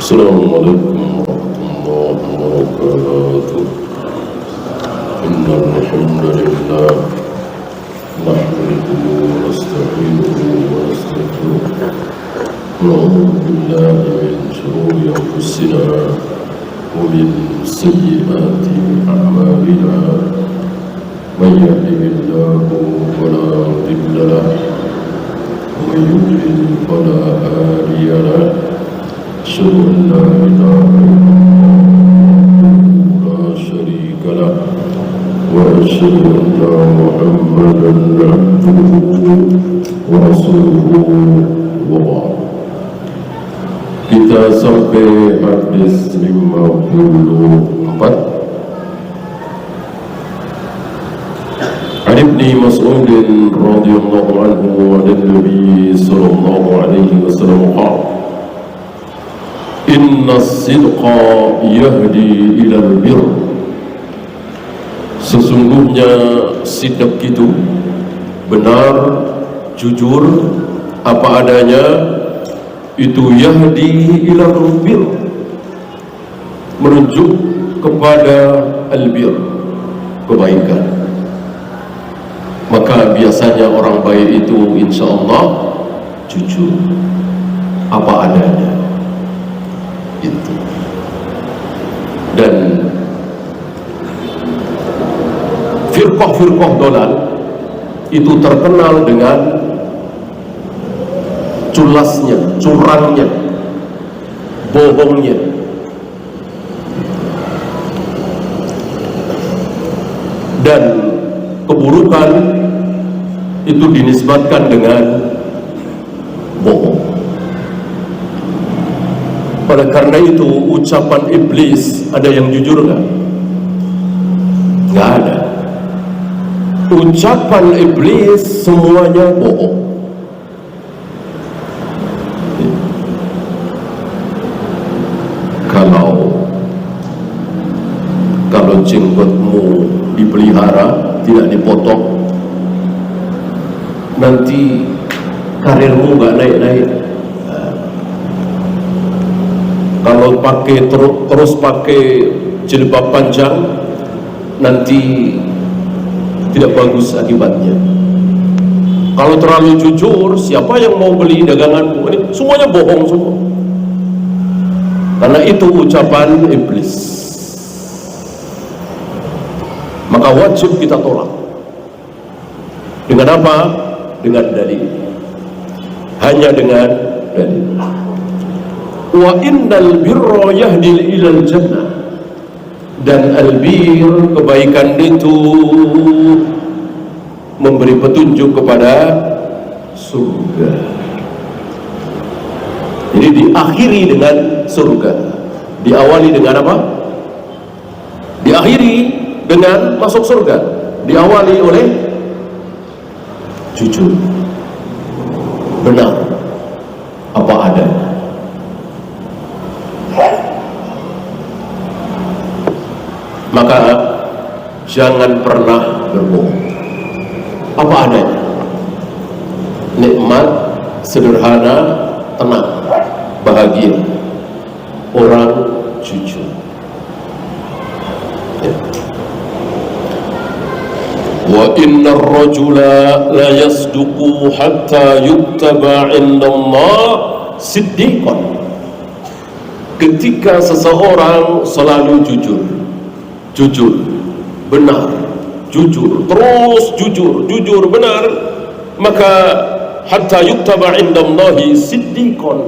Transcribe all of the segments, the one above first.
السلام عليكم ورحمة الله وبركاته. إن الحمد لله نحمده ونستعينه ونستغفره ونعوذ بالله من شرور أنفسنا ومن سيئات أعمالنا. من يهده الله فلا مضل له ومن يضلل فلا هادي له. أشهد أن لا إله إلا الله لا شريك له وأشهد أن محمدا عبده ورسوله. وبعد. Kita sampai hadis 54. عن ابن مسعود رضي الله عنه عن النبي صلى الله عليه وسلم قال: Inna sidqa yahdi ilal bir. Sesungguhnya sidq itu benar, jujur, apa adanya, itu yahdi ilal bir, menunjuk kepada albir, kebaikan. Maka biasanya orang baik itu insya Allah jujur, apa adanya. Itu. Dan firqah-firqah dolal itu terkenal dengan culasnya, curangnya, bohongnya. Dan keburukan itu dinisbatkan dengan bohong. Oleh karena itu ucapan iblis ada yang jujur nggak? Nggak ada. Ucapan iblis semuanya bohong. Kalau jenggotmu dipelihara, tidak dipotong, nanti karirmu nggak naik-naik. Kalau terus pakai jilbab panjang, nanti tidak bagus akibatnya. Kalau terlalu jujur, siapa yang mau beli daganganmu? Ini semuanya bohong semua. Karena itu ucapan iblis. Maka wajib kita tolak. Dengan apa? Dengan dalil. Hanya dengan dalil. Wa innal birra yahdi ilal jannah. Dan albir, kebaikan itu memberi petunjuk kepada surga. Jadi diakhiri dengan surga. Diawali dengan apa? Diakhiri dengan masuk surga. Diawali oleh jujur, benar, apa adanya. Maka jangan pernah berbohong, apa adanya. Nikmat, sederhana, tenang, bahagia, orang jujur. Wa innar rajula la yasduqu hatta yuktaba 'inda Allah siddiqan. Ketika seseorang selalu jujur, benar, jujur, terus jujur, benar, maka hatta yuktaba 'inda Allah siddiqan,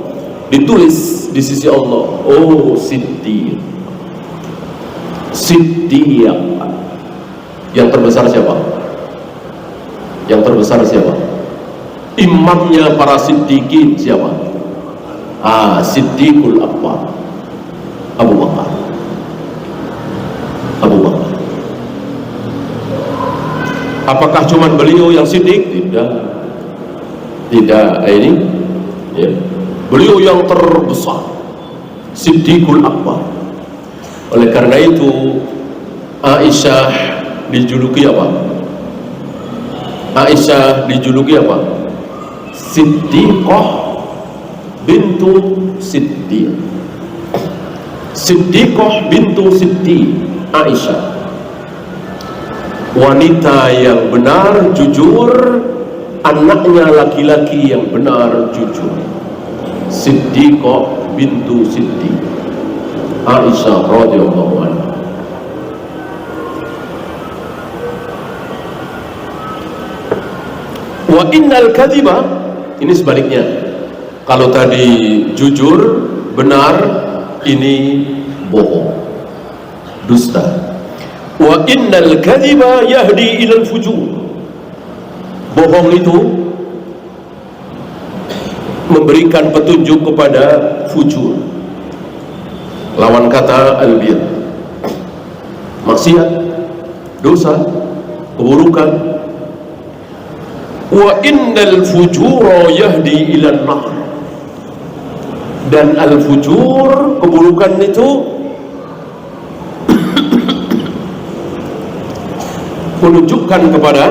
ditulis di sisi Allah, oh siddiq. Yang terbesar siapa? Yang terbesar siapa? Imamnya para siddiqin siapa? Siddiqul Akbar, Abu Bakar. Apakah cuma beliau yang siddiq? Tidak. Ini ya. Beliau yang terbesar, Siddiqul Akbar. Oleh karena itu Aisyah dijuluki apa? Siddiqah bintu Siddiq. Siddiqah bintu Siddiq, Aisyah, wanita yang benar jujur, anaknya laki-laki yang benar jujur. Siddiqah bintu Siddiq, Aisyah radhiyallahu anha. Wa innal kadhiba, ini sebaliknya. Kalau tadi jujur, benar, ini bohong, dusta. Wa innal kadhiba yahdi ilal fujur. Bohong itu memberikan petunjuk kepada fujur. Lawan kata albir, maksiat, dosa, keburukan. Wa innal fujura yahdi ilan nar. Dan al-fujur, keburukan itu menunjukkan kepada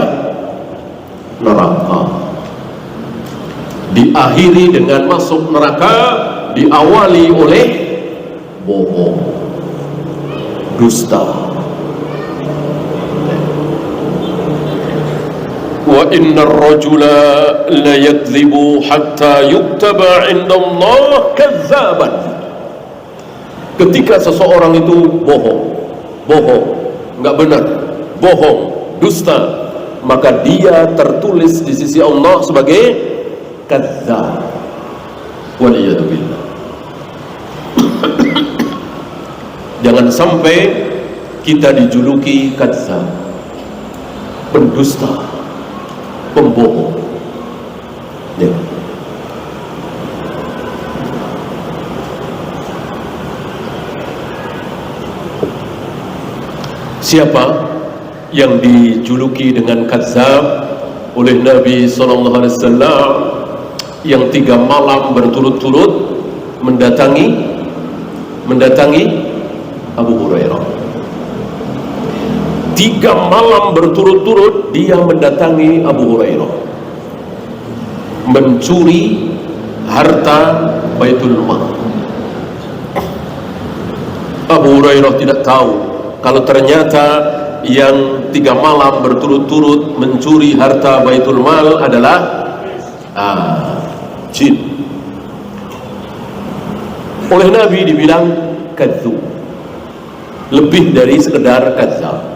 neraka. Diakhiri dengan masuk neraka, diawali oleh bohong, dusta. Wa innar rajula la yakdzibu hatta yuktaba 'inda Allah kadzaban. Ketika seseorang itu bohong, enggak benar, bohong, dusta, maka dia tertulis di sisi Allah sebagai kadzdzab. Waliyadu billah. Jangan sampai kita dijuluki kadzdzab, pendusta, pembohong. Ya. Siapa yang dijuluki dengan kadzdzab oleh Nabi SAW, yang 3 malam berturut-turut mendatangi Abu Hurairah. 3 malam berturut-turut dia mendatangi Abu Hurairah, mencuri harta Baitul Mal. Abu Hurairah tidak tahu kalau ternyata yang 3 malam berturut-turut mencuri harta Baitul Mal adalah jin. Oleh Nabi dibilang kadzdzub, lebih dari sekedar kadzdzab.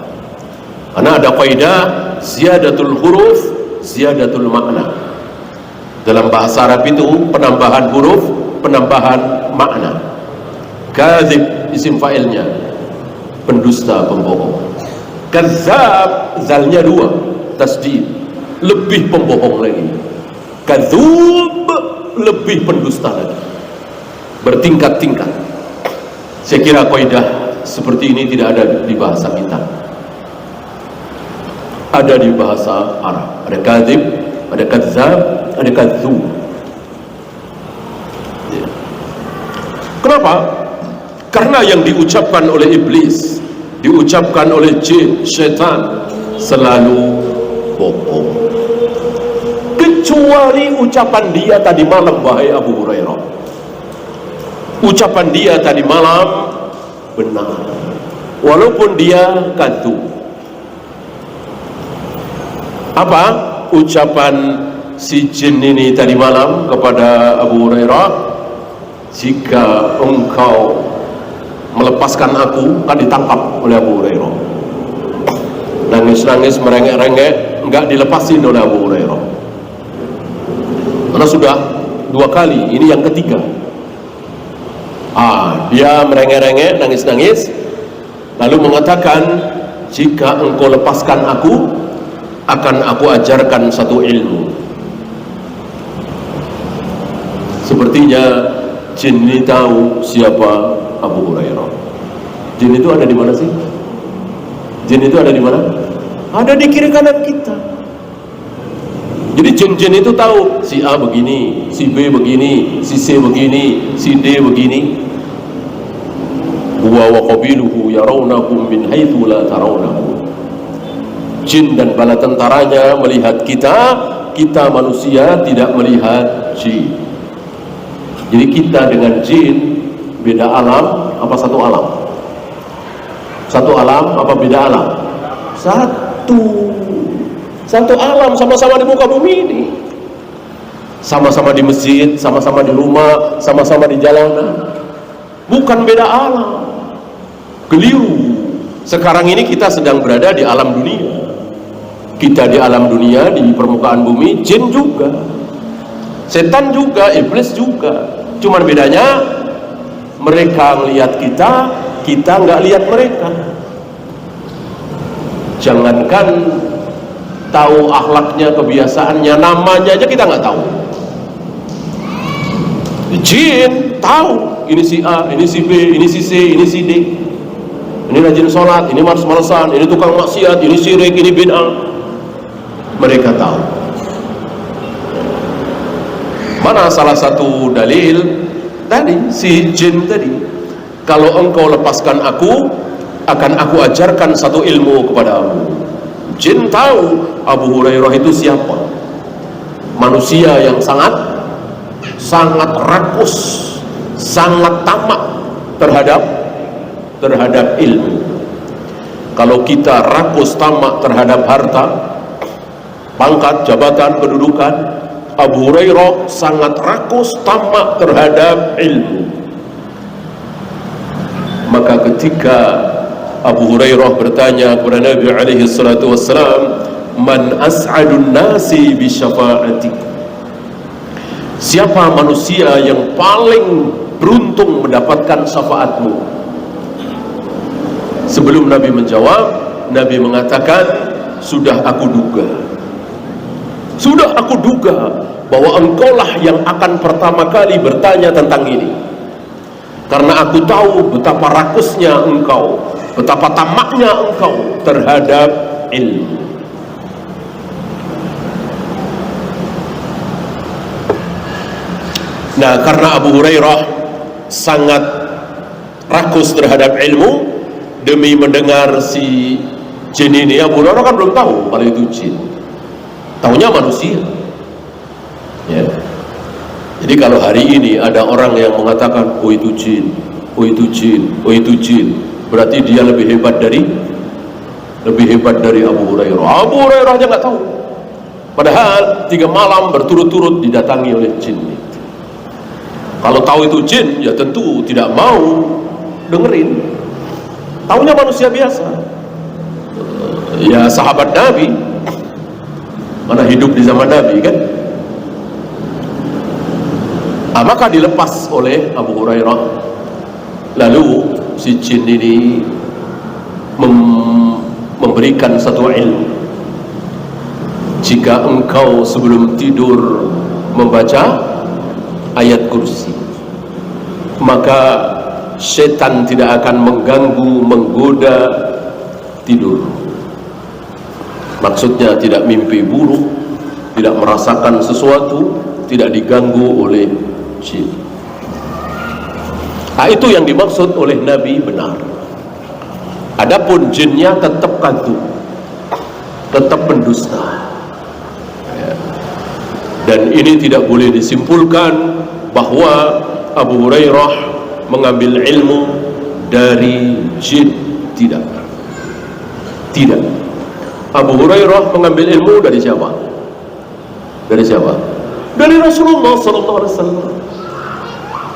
Karena ada kaidah ziyadatul huruf, ziyadatul makna. Dalam bahasa Arab itu penambahan huruf, penambahan makna. Kadzib isim fa'ilnya, pendusta, pembohong. Kadzdzab zalnya 2, tasdid, lebih pembohong lagi. Kadzdzub lebih pendusta lagi, bertingkat-tingkat. Saya kira kaidah seperti ini tidak ada di bahasa kita. Ada di bahasa Arab. Ada kadzib, ada kadzdzab, ada kadzdzub. Ya. Kenapa? Karena yang diucapkan oleh iblis, diucapkan oleh jin, syaitan, selalu bohong. Kecuali ucapan dia tadi malam, wahai Abu Hurairah. Ucapan dia tadi malam benar, walaupun dia kadzdzub. Apa ucapan si jin ini tadi malam kepada Abu Hurairah? Jika engkau melepaskan aku, kan ditangkap oleh Abu Hurairah. Nangis-nangis, merengek-rengek, enggak dilepasin oleh Abu Hurairah. Karena sudah 2 kali, ini yang ketiga. Dia merengek-rengek, nangis-nangis, lalu mengatakan, jika engkau lepaskan aku, akan aku ajarkan satu ilmu. Sepertinya jin ini tahu siapa Abu Hurairah. Jin itu ada di mana sih? Jin itu ada di mana? Ada di kiri kanan kita. Jadi jin-jin itu tahu si A begini, si B begini, si C begini, si D begini. Huwa wa qabiluhu yarawnakum min haitsu la tarawnahum. Jin dan bala tentaranya melihat kita, kita manusia tidak melihat jin. Jadi kita dengan jin beda alam apa satu alam? Satu alam apa beda alam? Satu alam, sama-sama di muka bumi ini, sama-sama di masjid, sama-sama di rumah, sama-sama di jalanan, bukan beda alam. Keliru. Sekarang ini kita sedang berada di alam dunia. Kita di alam dunia, di permukaan bumi, jin juga, setan juga, iblis juga. Cuman bedanya mereka ngelihat kita, kita nggak lihat mereka. Jangankan tahu akhlaknya, kebiasaannya, namanya aja kita nggak tahu. Jin tahu, ini si A, ini si B, ini si C, ini si D. Ini rajin sholat, ini males-malesan, ini tukang maksiat, ini syirik, ini bid'ah. Mereka tahu. Mana salah satu dalil tadi, si jin tadi, kalau engkau lepaskan aku, akan aku ajarkan satu ilmu kepadamu. Jin tahu Abu Hurairah itu siapa. Manusia yang sangat rakus, sangat tamak terhadap ilmu. Kalau kita rakus tamak terhadap harta, pangkat, jabatan, kedudukan, Abu Hurairah sangat rakus tamak terhadap ilmu. Maka ketika Abu Hurairah bertanya kepada Nabi alaihi salatu wassalam, man as'adun nasi bi syafa'ati, siapa manusia yang paling beruntung mendapatkan syafaatmu? Sebelum Nabi menjawab, Nabi mengatakan, sudah aku duga bahwa engkaulah yang akan pertama kali bertanya tentang ini, karena aku tahu betapa rakusnya engkau, betapa tamaknya engkau terhadap ilmu. Nah, karena Abu Hurairah sangat rakus terhadap ilmu, demi mendengar si jin ini, Abu Hurairah kan belum tahu kalau itu jin, taunya manusia. Ya. Jadi kalau hari ini ada orang yang mengatakan, oh itu jin, oh itu jin, oh itu jin, berarti dia lebih hebat dari Abu Hurairah. Abu Hurairah aja nggak tahu. Padahal 3 malam berturut-turut didatangi oleh jin. Kalau tahu itu jin, ya tentu tidak mau dengerin. Taunya manusia biasa. Ya sahabat Nabi, mana hidup di zaman Nabi kan? Maka dilepas oleh Abu Hurairah. Lalu si jin ini memberikan satu ilmu. Jika engkau sebelum tidur membaca ayat kursi, maka setan tidak akan mengganggu, menggoda tidur. Maksudnya tidak mimpi buruk, tidak merasakan sesuatu, tidak diganggu oleh jin. Itu yang dimaksud oleh Nabi benar. Adapun jinnya tetap kadhub, tetap pendusta. Dan ini tidak boleh disimpulkan bahwa Abu Hurairah mengambil ilmu dari jin. Tidak. Abu Hurairah mengambil ilmu dari siapa? Dari Rasulullah SAW.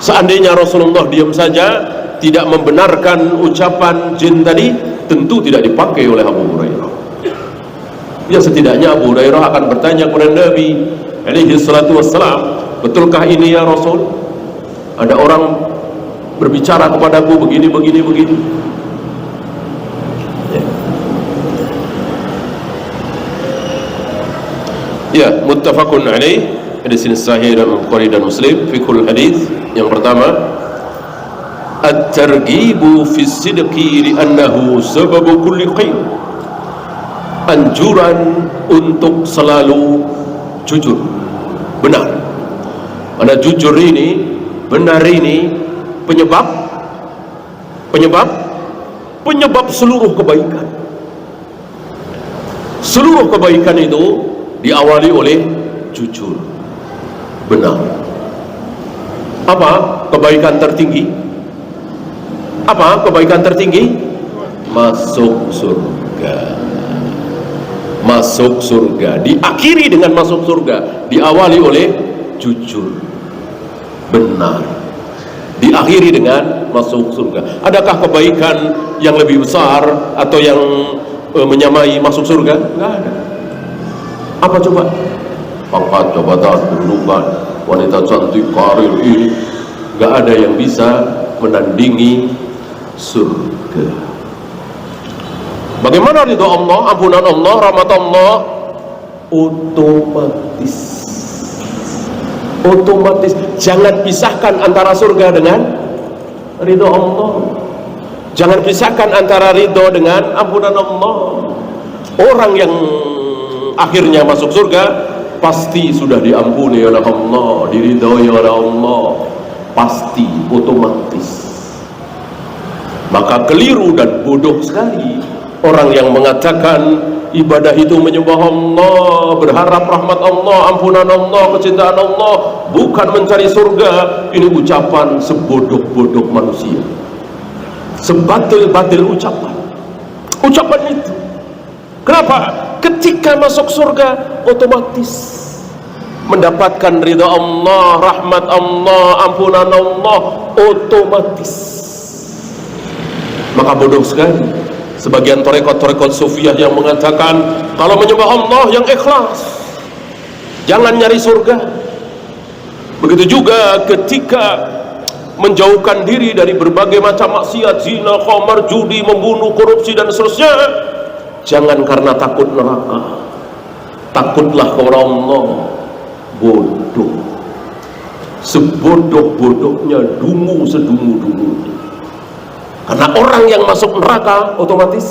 Seandainya Rasulullah diam saja, tidak membenarkan ucapan jin tadi, tentu tidak dipakai oleh Abu Hurairah. Ya setidaknya Abu Hurairah akan bertanya kepada Nabi alaihi salatu wassalam, betulkah ini ya Rasul? Ada orang berbicara kepadaku begini. Ya, muttafaqun alaih, hadis ini sahih dan Bukhari dan Muslim. Fiqhul hadis yang pertama, at-targhibu fi sidqi li'annahu sababu kulli khair. Anjuran untuk selalu jujur, benar. Karena jujur ini, benar ini penyebab seluruh kebaikan. Seluruh kebaikan itu diawali oleh jujur, benar. Apa kebaikan tertinggi? Apa kebaikan tertinggi? Masuk surga. Masuk surga, diakhiri dengan masuk surga, diawali oleh jujur, benar, diakhiri dengan masuk surga. Adakah kebaikan yang lebih besar atau yang menyamai masuk surga? Enggak ada. Apa coba? Pangkat, jabatan, kedudukan, wanita cantik, karir ini, enggak ada yang bisa menandingi surga. Bagaimana ridho Allah, ampunan Allah, rahmat Allah? Otomatis. Jangan pisahkan antara surga dengan ridho Allah. Jangan pisahkan antara ridho dengan ampunan Allah. Orang yang akhirnya masuk surga pasti sudah diampuni oleh Allah, diridhoi oleh Allah, pasti, otomatis. Maka keliru dan bodoh sekali orang yang mengatakan ibadah itu menyembah Allah, berharap rahmat Allah, ampunan Allah, kecintaan Allah, bukan mencari surga. Ini ucapan sebodoh-bodoh manusia, sebatil-batil ucapan itu. Kenapa? Ketika masuk surga otomatis mendapatkan ridha Allah, rahmat Allah, ampunan Allah, otomatis. Maka bodoh sekali sebagian tarekat-tarekat sufiah yang mengatakan kalau menyembah Allah yang ikhlas, jangan nyari surga. Begitu juga ketika menjauhkan diri dari berbagai macam maksiat, zina, khamar, judi, membunuh, korupsi dan seterusnya, jangan karena takut neraka, takutlah kepada Allah. Bodoh, sebodoh-bodohnya, dungu sedungu-dungu. Karena orang yang masuk neraka otomatis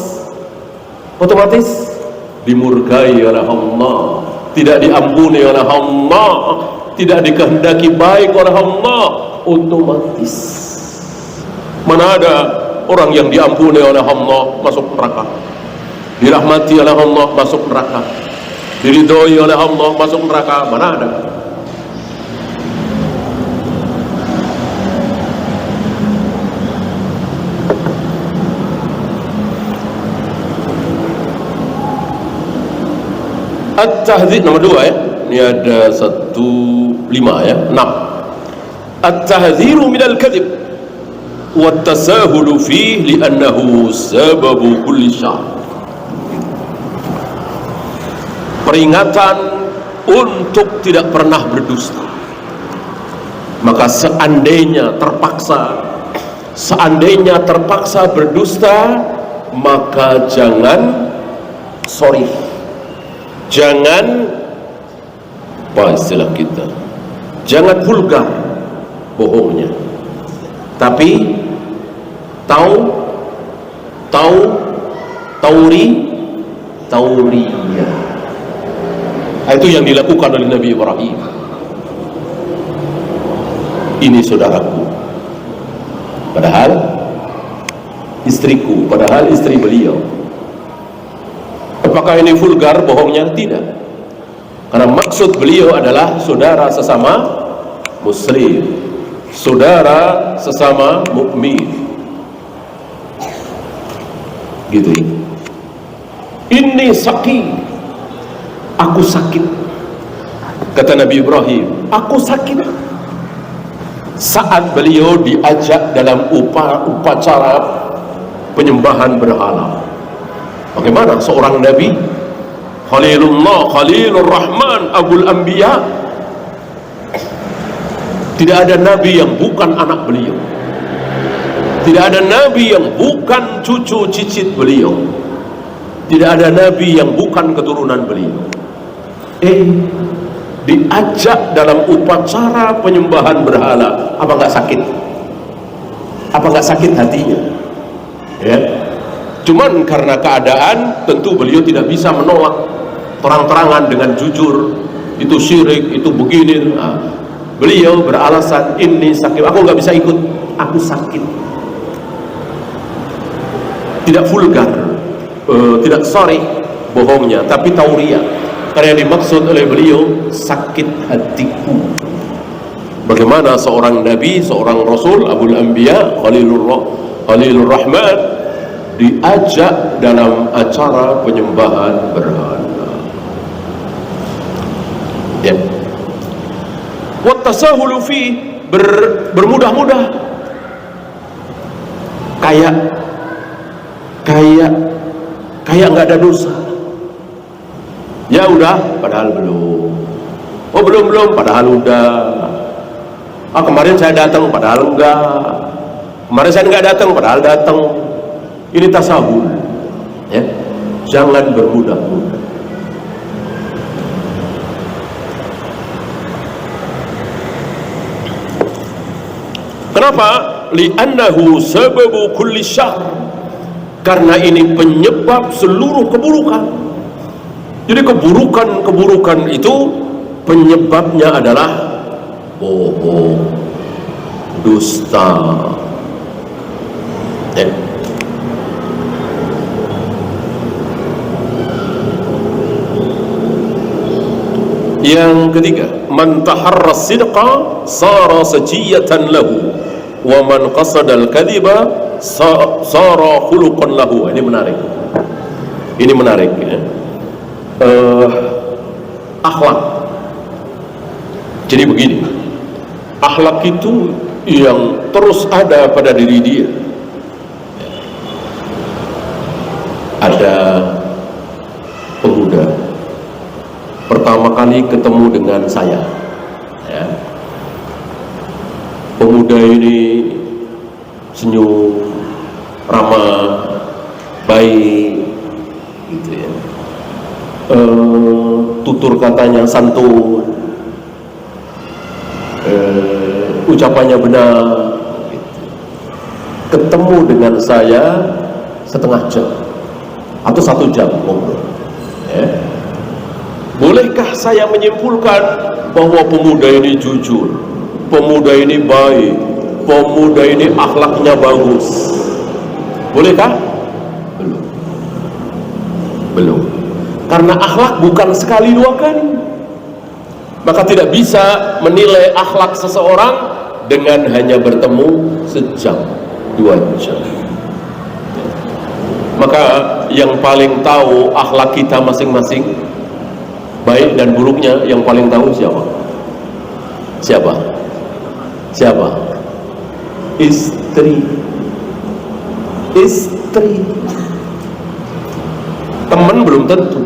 dimurkai oleh Allah, tidak diampuni oleh Allah, tidak dikehendaki baik oleh Allah, otomatis. Mana ada orang yang diampuni oleh Allah masuk neraka, dirahmati oleh Allah masuk neraka, diridhoi oleh Allah masuk neraka? Mana ada? At-tahdzir nomor 2 ya. Ini ada 1, 5 ya, 6. At-tahdziru minal kadhib wa at-tasahulu fihi li'annahu sababu kulli syarr. Peringatan untuk tidak pernah berdusta. Maka seandainya terpaksa berdusta, maka jangan sorry, jangan apa istilah kita, jangan vulgar bohongnya, tapi tauriyah. Itu yang dilakukan oleh Nabi Ibrahim. Ini saudaraku, padahal istriku, padahal istri beliau. Apakah ini vulgar bohongnya? Tidak. Karena maksud beliau adalah saudara sesama muslim, saudara sesama mukmin. Gitu ya. Ini sakit, aku sakit. Kata Nabi Ibrahim, aku sakit. Saat beliau diajak dalam upacara penyembahan berhala. Bagaimana seorang Nabi, Khalilullah, Khalilur Rahman, Abul Anbiya, tidak ada Nabi yang bukan anak beliau, tidak ada Nabi yang bukan cucu cicit beliau, tidak ada Nabi yang bukan keturunan beliau. Diajak dalam upacara penyembahan berhala, apa nggak sakit? Apa nggak sakit hatinya? Ya. Cuman karena keadaan, tentu beliau tidak bisa menolak terang-terangan dengan jujur, itu syirik, itu begini. Nah, beliau beralasan, ini sakit, aku nggak bisa ikut, aku sakit. Tidak vulgar, tidak sorry bohongnya, tapi tauriyah. Karena yang dimaksud oleh beliau sakit hatiku. Bagaimana seorang Nabi, seorang Rasul, Abul Anbiya, Khalilullah, Khalilur Rahman diajak dalam acara penyembahan berhala. Ya. Wa tasahulu fi, bermudah-mudah, kayak nggak ada dosa. Ya udah, padahal belum. Oh belum, padahal udah. Kemarin saya datang, padahal enggak. Kemarin saya enggak datang, padahal datang. Ini tasahul. Ya, jangan bermudah-mudah. Kenapa? Li'annahu sababu kulli syarr. Karena ini penyebab seluruh keburukan. Jadi keburukan itu penyebabnya adalah bohong, dusta. Ya. Yang ketiga, man taharra sidqa sara sajiyatan lahu wa man qasada al-kadhiba sara khuluqan lahu. Ini menarik ya. Akhlak. Jadi begini, akhlak itu yang terus ada pada diri dia. Ada pemuda pertama kali ketemu dengan saya, ya. Pemuda ini senyum, ramah, baik, gitu ya. Tutur katanya santun, ucapannya benar, gitu. Ketemu dengan saya setengah jam atau 1 jam ngobrol, ya. Bolehkah saya menyimpulkan bahwa pemuda ini jujur, pemuda ini baik, pemuda ini akhlaknya bagus? Bolehkah? Belum. Karena akhlak bukan sekali 2 kali. Maka tidak bisa menilai akhlak seseorang dengan hanya bertemu sejam, 2 jam. Maka yang paling tahu akhlak kita masing-masing, baik dan buruknya, yang paling tahu siapa? Siapa? Istri. Teman belum tentu.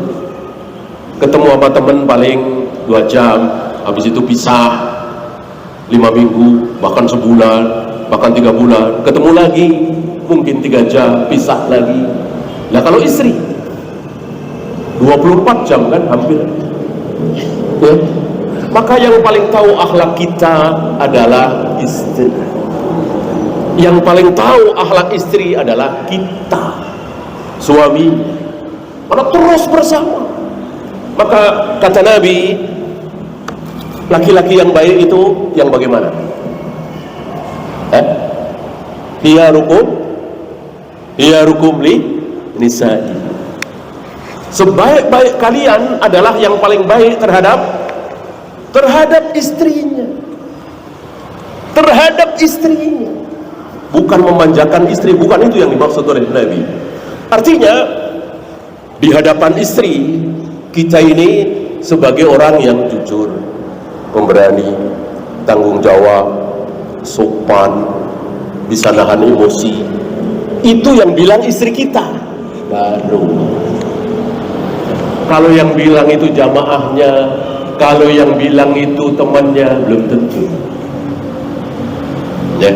Ketemu sama teman paling 2 jam, habis itu pisah 5 minggu, bahkan sebulan, bahkan 3 bulan, ketemu lagi mungkin 3 jam, pisah lagi. Nah kalau istri 24 jam kan hampir, ya. Maka yang paling tahu akhlak kita adalah istri. Yang paling tahu akhlak istri adalah kita, suami. Karena terus bersama. Maka kata Nabi, laki-laki yang baik itu yang bagaimana? Hiyarukum li nisa'i. Sebaik-baik kalian adalah yang paling baik terhadap istrinya. Terhadap istrinya. Bukan memanjakan istri, bukan itu yang dimaksud oleh Nabi. Artinya di hadapan istri kita ini sebagai orang yang jujur, pemberani, tanggung jawab, sopan, bisa nahan emosi. Itu yang bilang istri kita. Baru kalau yang bilang itu jamaahnya, kalau yang bilang itu temannya, belum tentu. Ya.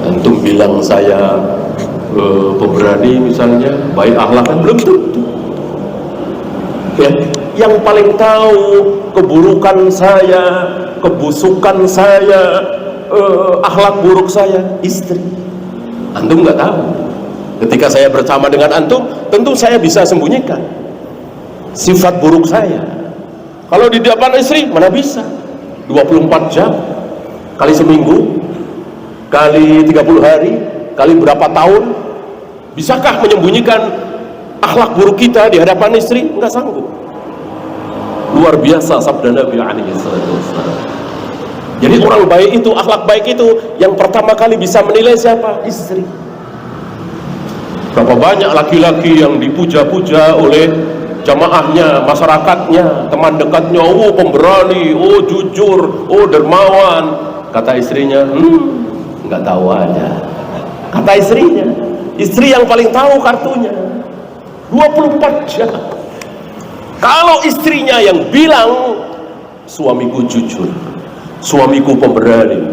Antum bilang saya pemberani misalnya, baik akhlak, belum tentu. Ya. Yang paling tahu keburukan saya, kebusukan saya, akhlak buruk saya, istri. Antum nggak tahu. Ketika saya bersama dengan antum, tentu saya bisa sembunyikan sifat buruk saya. Kalau di depan istri, mana bisa 24 jam, kali seminggu, kali 30 hari, kali berapa tahun, bisakah menyembunyikan akhlak buruk kita di hadapan istri? Enggak sanggup. Luar biasa sabda Nabi alaihi wasallam. Jadi orang baik itu, akhlak baik itu, yang pertama kali bisa menilai siapa? Istri. Berapa banyak laki-laki yang dipuja-puja oleh jamaahnya, masyarakatnya, teman dekatnya, oh pemberani, oh jujur, oh dermawan. Kata istrinya, nggak tahu aja. Kata istrinya, istri yang paling tahu kartunya 24 jam. Kalau istrinya yang bilang, suamiku jujur, suamiku pemberani,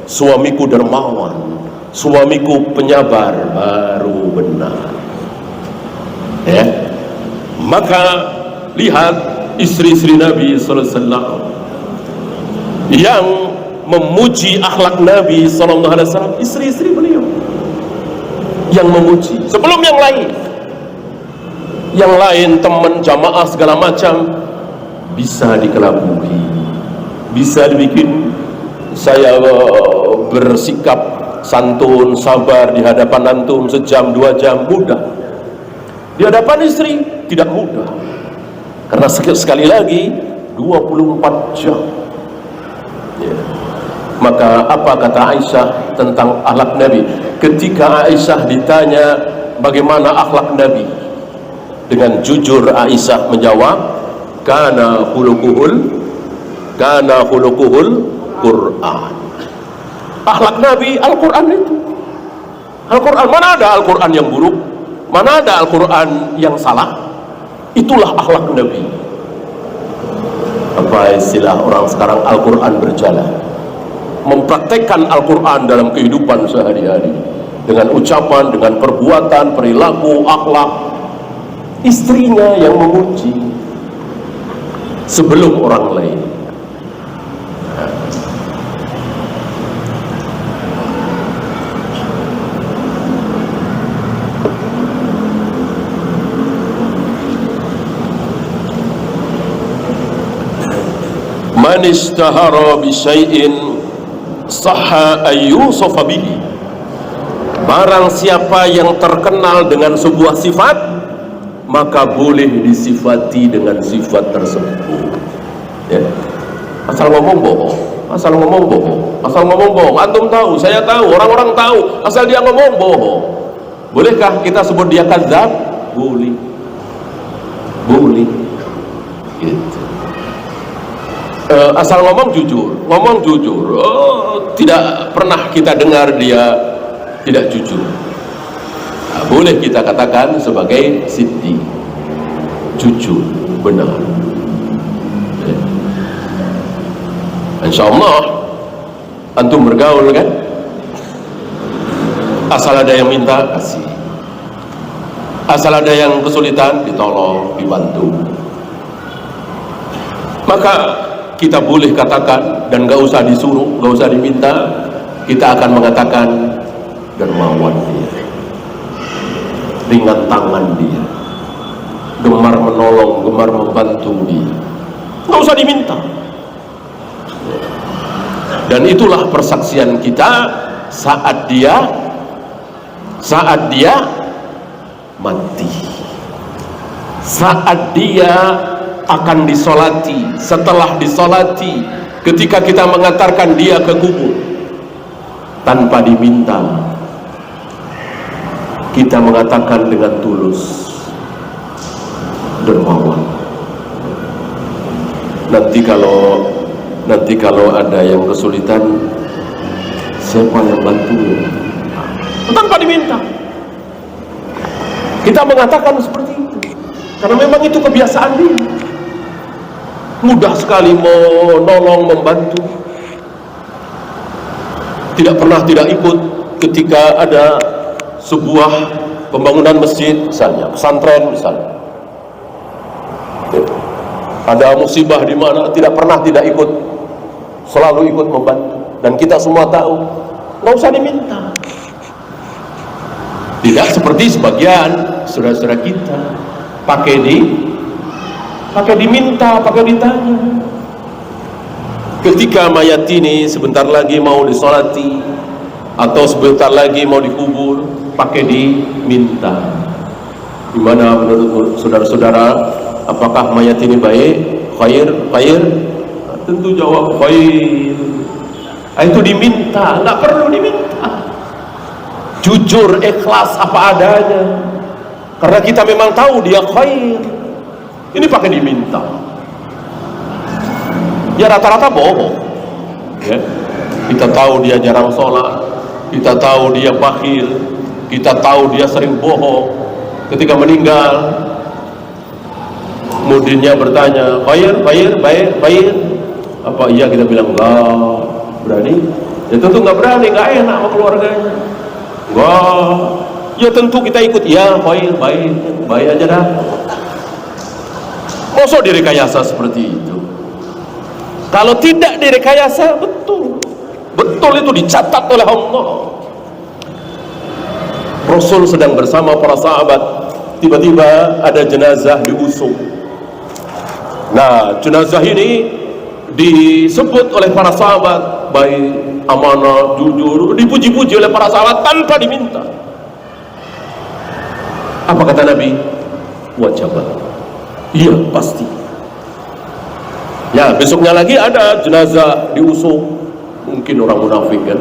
suamiku dermawan, suamiku penyabar, baru benar. Ya, maka lihat istri-istri Nabi sallallahu alaihi wasallam yang memuji akhlak Nabi sallallahu alaihi wasallam, istri-istri beliau yang memuji sebelum yang lain. Yang lain teman jamaah segala macam bisa dikelabui, bisa dibikin saya bersikap santun, sabar di hadapan antum sejam 2 jam, mudah. Di hadapan istri tidak mudah, karena sekali lagi 24 jam ya. Maka apa kata Aisyah tentang akhlak Nabi? Ketika Aisyah ditanya bagaimana akhlak Nabi, dengan jujur Aisyah menjawab, kana khuluquhul Quran. Akhlak Nabi Al-Quran itu. Al-Quran, mana ada Al-Quran yang buruk? Mana ada Al-Quran yang salah? Itulah akhlak Nabi. Apa istilah orang sekarang, Al-Quran berjalan. Mempraktekkan Al-Quran dalam kehidupan sehari-hari, dengan ucapan, dengan perbuatan, perilaku, akhlak. Istrinya yang memuji sebelum orang lain. Man istahara bi syai'in sahha ayyusafa bihi. Barang siapa yang terkenal dengan sebuah sifat, maka boleh disifati dengan sifat tersebut ya. Asal ngomong bohong, asal ngomong bohong, asal ngomong bohong. Antum tahu, saya tahu, orang-orang tahu, asal dia ngomong bohong. Bolehkah kita sebut dia kadzab? Boleh, boleh gitu. Asal ngomong jujur, tidak pernah kita dengar dia tidak jujur. Nah, boleh kita katakan sebagai siddiq, jujur, benar. Ya. Insya Allah antum bergaul kan, asal ada yang minta kasih, asal ada yang kesulitan ditolong, dibantu. Maka kita boleh katakan, dan gak usah disuruh, gak usah diminta, kita akan mengatakan dermawan dia, ringan tangan dia, gemar menolong, gemar membantu dia, gak usah diminta. Dan itulah persaksian kita saat dia mati, saat dia akan disolati, setelah disolati, ketika kita mengantarkan dia ke kubur tanpa diminta, kita mengatakan dengan tulus, dermawan. Nanti kalau ada yang kesulitan, siapa yang bantu? Tanpa diminta, kita mengatakan seperti itu, karena memang itu kebiasaan dia. Mudah sekali menolong, membantu. Tidak pernah tidak ikut ketika ada sebuah pembangunan masjid misalnya, pesantren misalnya, ada musibah di mana, tidak pernah tidak ikut, selalu ikut membantu. Dan kita semua tahu, nggak usah diminta. Tidak seperti sebagian saudara-saudara kita pakai diminta, pakai ditanya. Ketika mayat ini sebentar lagi mau disolati atau sebentar lagi mau dikubur, pakai diminta. Gimana menurut saudara-saudara, apakah mayat ini baik, khair? Nah, tentu jawab khair. Itu diminta, nggak perlu diminta. Jujur, ikhlas apa adanya, karena kita memang tahu dia khair. Ini pakai diminta. Ya rata-rata bohong ya. Kita tahu dia jarang sholat, kita tahu dia bakhil, kita tahu dia sering bohong. Ketika meninggal, mudinnya bertanya, khair, baik. Apa iya kita bilang enggak berani? Ya tentu enggak berani, enggak enak sama keluarganya. Enggak, ya tentu kita ikut. Ya khair, baik aja dah. Masa direkayasa seperti itu? Kalau tidak direkayasa, betul itu dicatat oleh Allah. Rasul sedang bersama para sahabat, tiba-tiba ada jenazah diusung. Nah, jenazah ini disebut oleh para sahabat baik, amanah, jujur, dipuji-puji oleh para sahabat tanpa diminta. Apa kata Nabi? Wajabat. Iya, pasti. Ya, besoknya lagi ada jenazah diusung, mungkin orang munafik kan.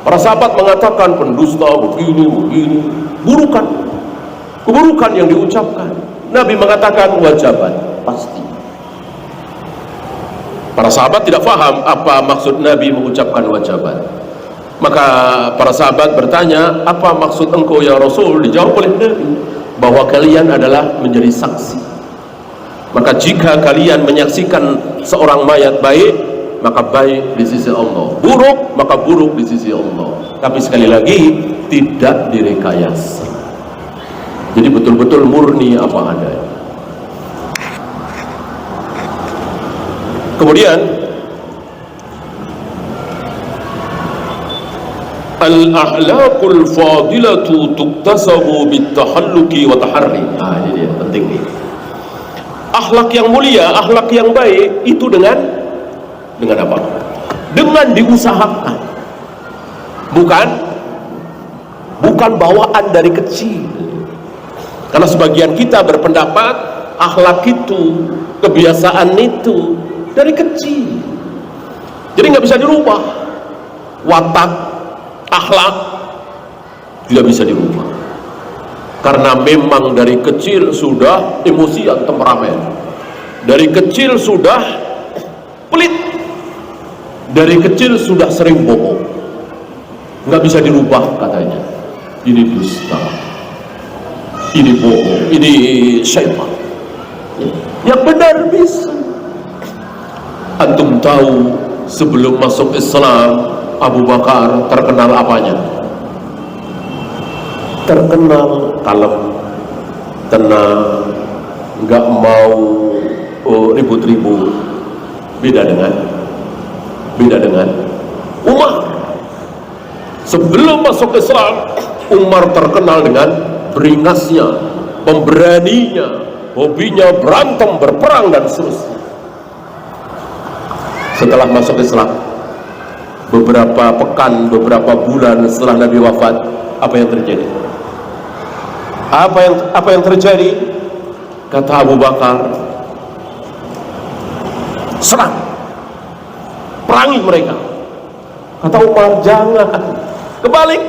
Para sahabat mengatakan pendusta begini, keburukan yang diucapkan. Nabi mengatakan wajabat, pasti. Para sahabat tidak paham apa maksud Nabi mengucapkan wajabat. Maka para sahabat bertanya, apa maksud engkau ya Rasul? Dijawab oleh Nabi bahwa kalian adalah menjadi saksi. Maka jika kalian menyaksikan seorang mayat baik, maka baik di sisi Allah. Buruk, maka buruk di sisi Allah. Tapi sekali lagi, tidak direkayasa. Jadi betul-betul murni apa adanya. Kemudian al-akhlaqul fadilatu tuktasabu bitahalluki wa taharri. Ini dia penting nih. Akhlak yang mulia, akhlak yang baik itu dengan apa? Dengan diusahakan. Bukan bawaan dari kecil. Karena sebagian kita berpendapat akhlak itu, kebiasaan itu dari kecil. Jadi nggak bisa dirubah. Watak, akhlak tidak bisa dirubah. Karena memang dari kecil sudah emosian, temperamen. Dari kecil sudah pelit. Dari kecil sudah sering bohong. Nggak bisa dirubah katanya. Ini dusta, ini bohong, ini syaitan. Yang benar bisa. Antum tahu sebelum masuk Islam Abu Bakar terkenal apanya? Terkenal kalem, tenang, nggak mau ribut-ribut. Beda dengan Umar. Sebelum masuk Islam, Umar terkenal dengan beringasnya, pemberaninya, hobinya berantem, berperang dan seterusnya. Setelah masuk Islam, beberapa pekan, beberapa bulan setelah Nabi wafat, apa yang terjadi? Apa yang terjadi? Kata Abu Bakar, serang, perangi mereka. Kata Umar, jangan, kebalik.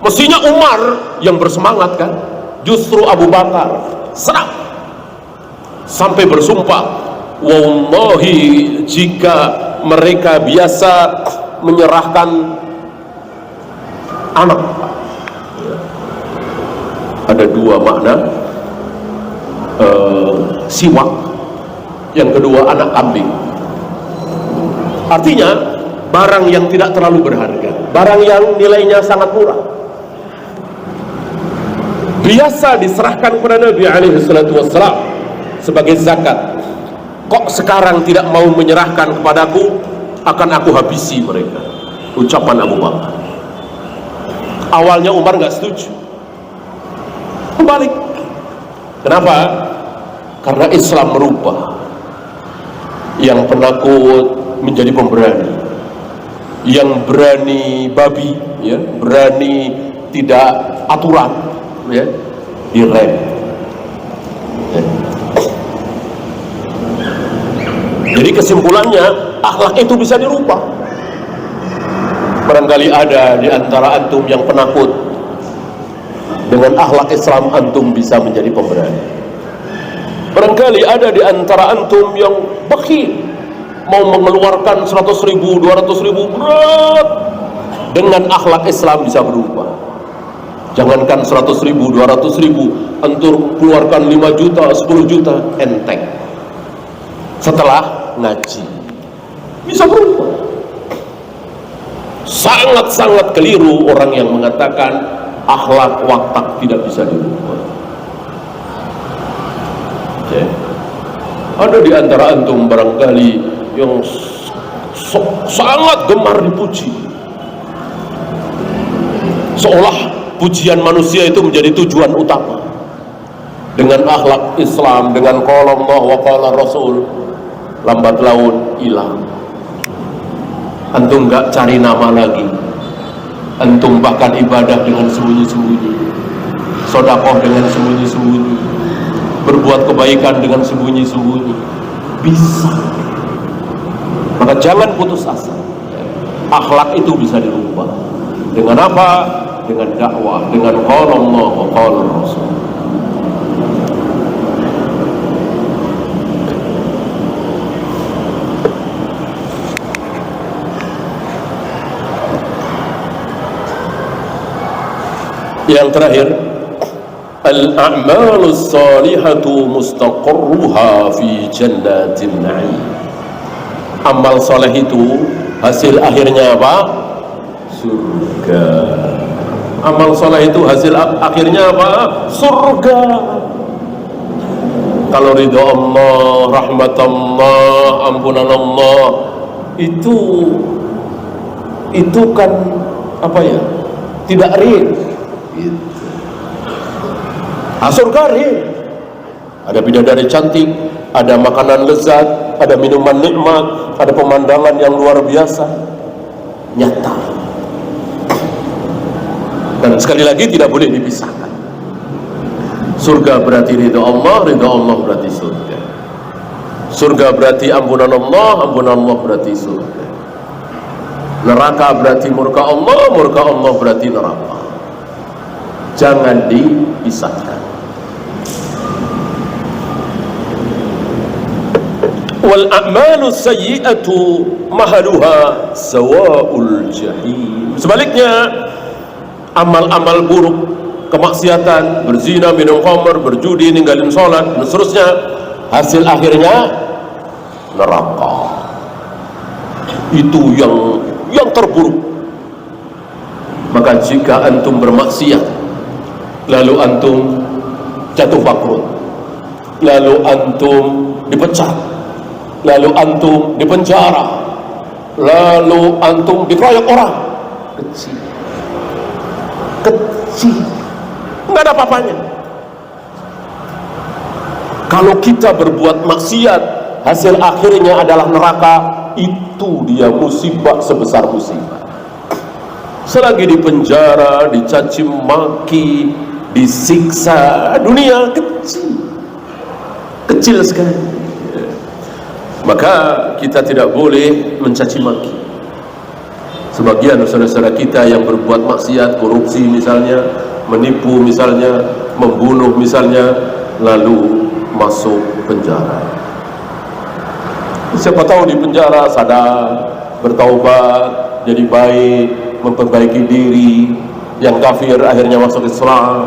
Mestinya Umar yang bersemangat kan, justru Abu Bakar serang sampai bersumpah, wallahi jika mereka biasa menyerahkan anak. Ada dua makna, siwak, yang kedua anak kambing. Artinya barang yang tidak terlalu berharga, barang yang nilainya sangat murah, biasa diserahkan kepada Nabi SAW sebagai zakat. Kok sekarang tidak mau menyerahkan kepadaku? Akan aku habisi mereka. Ucapan Abu Bakar. Awalnya Umar nggak setuju, kebalik. Kenapa? Karena Islam merubah. Yang penakut menjadi pemberani, yang berani babi, ya, berani tidak aturan, ya, direm. Ya. Jadi kesimpulannya, akhlak itu bisa dirubah. Barangkali ada di antara antum yang penakut, dengan akhlak Islam antum bisa menjadi pemberani. Barangkali ada di antara antum yang bakhil, mau mengeluarkan 100.000, 200.000 berat, dengan akhlak Islam bisa berubah. Jangankan 100.000, 200.000, antum keluarkan 5 juta, 10 juta, enteng. Setelah ngaji bisa berubah. Sangat-sangat keliru orang yang mengatakan akhlak watak tidak bisa dirubah. Okay. Ada di antara antum barangkali yang sangat gemar dipuji, seolah pujian manusia itu menjadi tujuan utama. Dengan akhlak Islam, dengan qala Allah wa qala Rasul, lambat laun hilang. Antum gak cari nama lagi, antum bahkan ibadah dengan sembunyi-sembunyi, sedekah dengan sembunyi-sembunyi, berbuat kebaikan dengan sembunyi-sembunyi, bisa. Maka jangan putus asa. Akhlak itu bisa dirubah. Dengan apa? Dengan dakwah, dengan qala Allah wa qala Rasul. Yang terakhir, al-a'malus salihatu mustaqarruha fi jannatin na'im. Amal soleh itu hasil akhirnya apa? Surga. Amal soleh itu hasil akhirnya apa? Surga. Kalau ridho Allah, rahmat Allah, ampunan Allah, itu kan apa ya? Tidak real. Surga real. Ada bidadari cantik, ada makanan lezat, ada minuman nikmat, ada pemandangan yang luar biasa, nyata. Dan sekali lagi tidak boleh dipisahkan. Surga berarti ridho Allah berarti surga. Surga berarti ampunan Allah berarti surga. Neraka berarti murka Allah berarti neraka. Jangan dipisahkan. Wal a'malu sayyi'atu mahaluha sawa'ul jahim. Sebaliknya, amal-amal buruk, kemaksiatan, berzina, minum khamr, berjudi, ninggalin sholat, dan seterusnya, hasil akhirnya neraka. Itu yang terburuk. Maka jika antum bermaksiat, lalu antum jatuh bangkrut, lalu antum dipecat, lalu antum dipenjara, lalu antum dikeroyok orang, kecil, nggak ada apa-apanya. Kalau kita berbuat maksiat, hasil akhirnya adalah neraka, itu dia musibah sebesar musibah. Selagi di penjara, dicaci maki, disiksa, dunia kecil sekali. Maka kita tidak boleh mencaci maki. Sebagian saudara-saudara kita yang berbuat maksiat, korupsi misalnya, menipu misalnya, membunuh misalnya, lalu masuk penjara. Siapa tahu di penjara sadar, bertaubat, jadi baik, memperbaiki diri. Yang kafir akhirnya masuk Islam,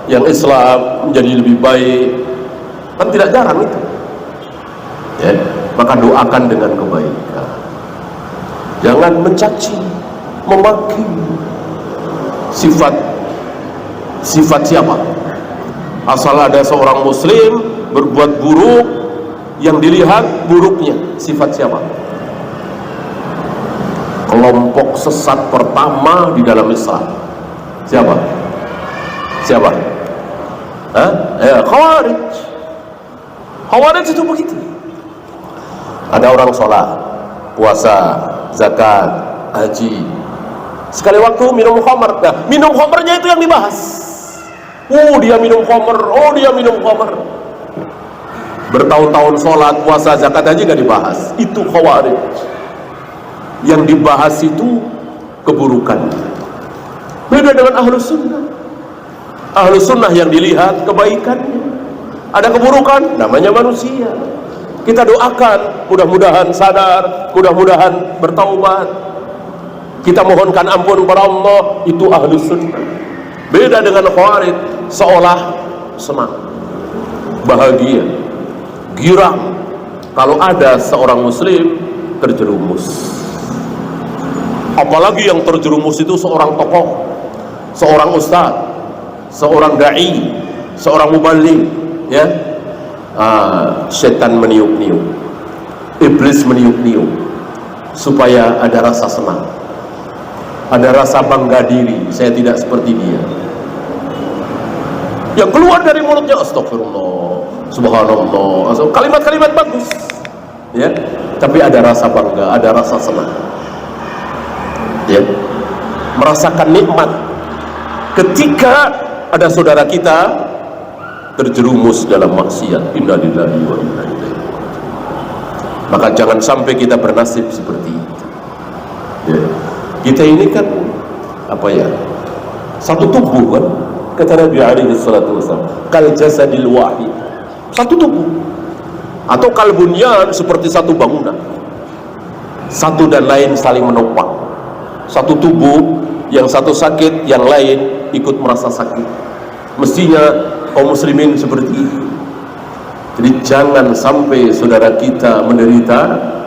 yang Islam menjadi lebih baik. Kan tidak jarang itu ya. Maka doakan dengan kebaikan, jangan mencaci, memaki. Sifat siapa? Asal ada seorang muslim berbuat buruk, yang dilihat buruknya, sifat siapa? Kelompok sesat pertama di dalam Islam siapa? Khawarij itu begitu. Ada orang sholat, puasa, zakat, haji, sekali waktu minum khamr. Nah, minum khamrnya itu yang dibahas. Dia minum khamr, dia minum khamr. Bertahun-tahun sholat, puasa, zakat, haji gak dibahas. Itu khawarij. yang dibahas itu keburukan. Beda dengan ahlus sunnah. Ahlus sunnah yang dilihat kebaikannya. Ada keburukan, namanya manusia. Kita doakan, mudah-mudahan sadar, mudah-mudahan bertaubat. Kita mohonkan ampun kepada Allah, itu ahlus sunnah. Beda dengan khawarij, seolah senang, bahagia, girang kalau ada seorang muslim terjerumus. Apalagi yang terjerumus itu seorang tokoh, seorang ustaz, seorang dai, seorang mubaligh, ya. Setan meniup-niup, iblis meniup-niup supaya ada rasa senang, ada rasa bangga diri. Saya tidak seperti dia. Yang keluar dari mulutnya astagfirullah, subhanallah, kalimat-kalimat bagus, ya. Tapi ada rasa bangga, ada rasa senang, ya. Merasakan nikmat ketika ada saudara kita terjerumus dalam maksiat. Innalillahi wa inna ilaihi raji'un. Maka jangan sampai kita bernasib seperti itu, ya. Kita ini kan satu tubuh, kan, kata Nabi alaihi salatu wasallam, kal jasadil wahid, satu tubuh, atau kal bunyan, seperti satu bangunan, satu dan lain saling menopang. Satu tubuh, yang satu sakit, yang lain ikut merasa sakit. Mestinya kaum muslimin seperti itu. Jadi jangan sampai saudara kita menderita,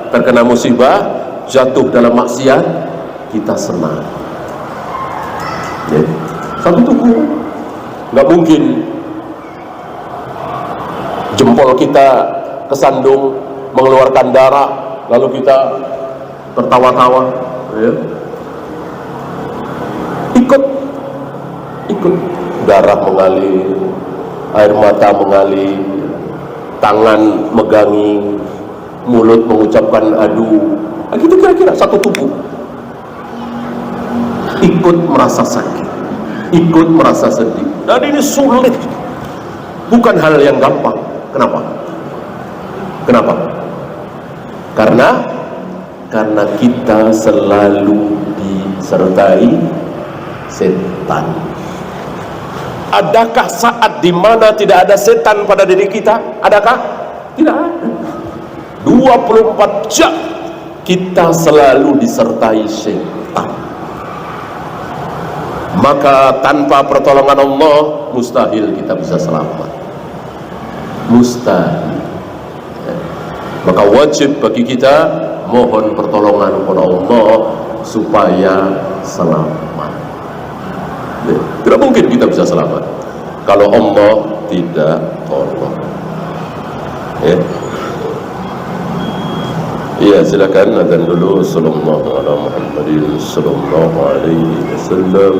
terkena musibah, jatuh dalam maksiat, kita senang, ya. Satu tubuh, nggak mungkin jempol kita kesandung mengeluarkan darah lalu kita tertawa-tawa, ya. Ikut darah mengalir, air mata mengalir, tangan megangi, mulut mengucapkan aduh. Nah, gitu kira-kira satu tubuh. Ikut merasa sakit, ikut merasa sedih. Dan ini sulit, bukan hal yang gampang. Kenapa? Karena kita selalu disertai setan. Adakah saat dimana tidak ada setan pada diri kita? Adakah? Tidak ada. 24 jam kita selalu disertai setan. Maka tanpa pertolongan Allah mustahil kita bisa selamat. Mustahil. Maka wajib bagi kita mohon pertolongan kepada Allah supaya selamat. Tidak mungkin kita bisa selamat kalau Allah tidak tolong, ya. Iya, silakan azan dulu. Sallallahu ala Muhammadin sallallahu alaihi wasallam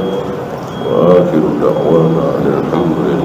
wa akhiru da'wana alhamdulillah.